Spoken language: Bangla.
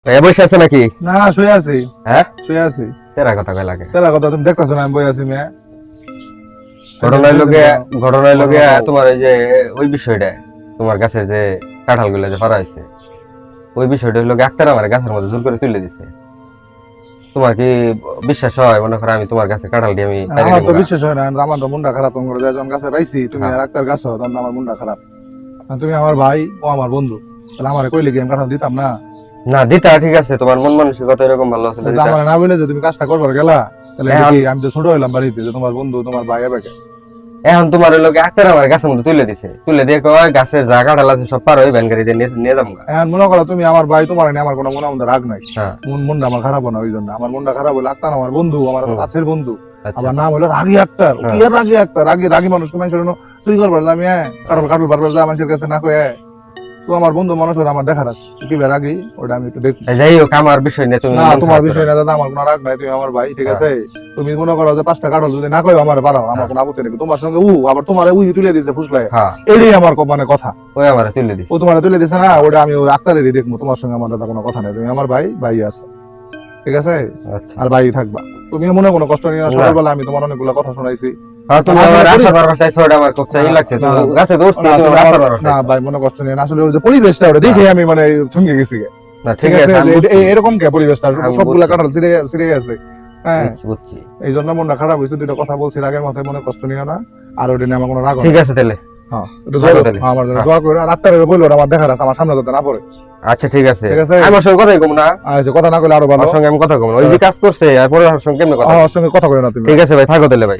ভাইয়া বসে আছে নাকি? না শুয়ে আছি। হ্যাঁ শুয়ে আছি। তেরা কথা কই লাগে? তেরা কথা তুমি দেখতেছো না আমি বই আছি মেয়ে। ঘটনার লগে তোমার এই যে ওই বিষয়টা তোমার কাছে যে কাঁঠাল গুলো যে ফারা হয়েছে ওই বিষয়টা হলো ডাক্তার আমার গাছের মধ্যে জোর করে তুলে দিছে। তোমার কি বিশ্বাস হয়? মনে করো আমি তোমার কাছে কাঁঠাল দিয়ে আমি আমার তো বিশ্বাস হয় না, আমার তো মনটা খারাপ। তোমার যখন কাছে পাইছি তুমি ডাক্তার কাছে তখন আমার মনটা খারাপ। তুমি আমার ভাই, ও আমার বন্ধু, তাহলে আমার কইলে কি আমি কাঁঠাল দিতাম না? না দিতা ঠিক আছে, তোমার মন মানসিকতা এরকম ভালো আছে আমার না বলে যে তুমি কাজটা করবার গেলা, তাহলে আমি তো ছোট হইলাম বাড়িতে যে তোমার বন্ধু তোমার ভাই এবাকে। এখন তোমার লোক ডাক্তার আমার গাছের মধ্যে তুলে দিছে, তুলে দিয়ে কয় গাছের যা কাঁঠাল আছে সব পার হয়ে ভ্যান গাড়িতে নিয়ে যাবো। এখন মনে করো তুমি আমার ভাই, তোমার আমার কোনো মনে মধ্যে রাগ নাই, মনটা আমার খারাপ না। ওই জন্য আমার মনটা খারাপ হলে আক্তার আমার বন্ধু, আমার কাছের বন্ধু, আমার নাম হলো রাগী আক্তার। কি আর রাগী আক্তার? রাগী মানুষকে মানুষের চুরি করবার আমি কাঁঠাল পারবার যা মানুষের কাছে না কয়ে তো আমার বন্ধু মানুষ আমার দেখার আছে কি বের আগে ওটা আমি একটু দেখি। যাই হোক আমার বিষয় নিয়ে তুমি না, তোমার বিষয় না দাদা, আমার কোনো রাগ নাই, তুমি আমার ভাই ঠিক আছে। তুমি মনে করো যে 5টা কাঁঠাল যদি না কই আমার বাড়াও, আমার কোনো আপত্তি নেই। তোমার সঙ্গে আবার তোমার তুলে দিয়েছে ফুসলায়, এটাই আমার মানে কথা। ওই আমার তুলে দিছে, ও তোমার তুলে দিয়েছে না, ওটা আমি আক্তারেরই দেখবো। তোমার সঙ্গে আমার দাদা কোনো কথা নেই, তুমি আমার ভাই আছে ঠিক আছে, আর ভাই থাকবা। তুমি মনে কোনো কষ্ট নিয়ে না, সকালবেলা আমি তোমার অনেকগুলো কথা শোনাইছি। তুমি আমার আশা বারবার চাইছো, ওটা আমার খুব চাই লাগছে। তুমি গাছে দৌড়ছি, তুমি আমার আশা বারবার না ভাই মনে কষ্ট নিয়ে না, আসলে ওই যে পরিবেশটা ওটা দেখে আমি মানে থমকে গেছি। না ঠিক আছে, এরকম কে পরিবেশটা সবগুলা কাঁঠাল ছিঁড়ে গেছে। হ্যাঁ বুঝছি, এই জন্য মনটা খারাপ হয়েছে। দুটো কথা বলছি রাগের মাথায়, মনে কষ্ট নিও না। আর ওটা নিয়ে আমার কোনো রাগ ঠিক আছে তাহলে। হ্যাঁ আমার জন্য দোয়া করে। আর আত্মারে বলবো আমার দেখার আছে, আমার সামনে যাতে না পড়ে। আচ্ছা ঠিক আছে, আমার সঙ্গে কথাই কম না। আচ্ছা কথা না কইলে আরো ভালো। আমার সঙ্গে আমি কথা কম না, ওই যে কাজ করছে আর পরে ওর সঙ্গে কেমনে কথা? ওর সঙ্গে কথা কই না তুমি। ঠিক আছে ভাই, থাকো তাহলে ভাই।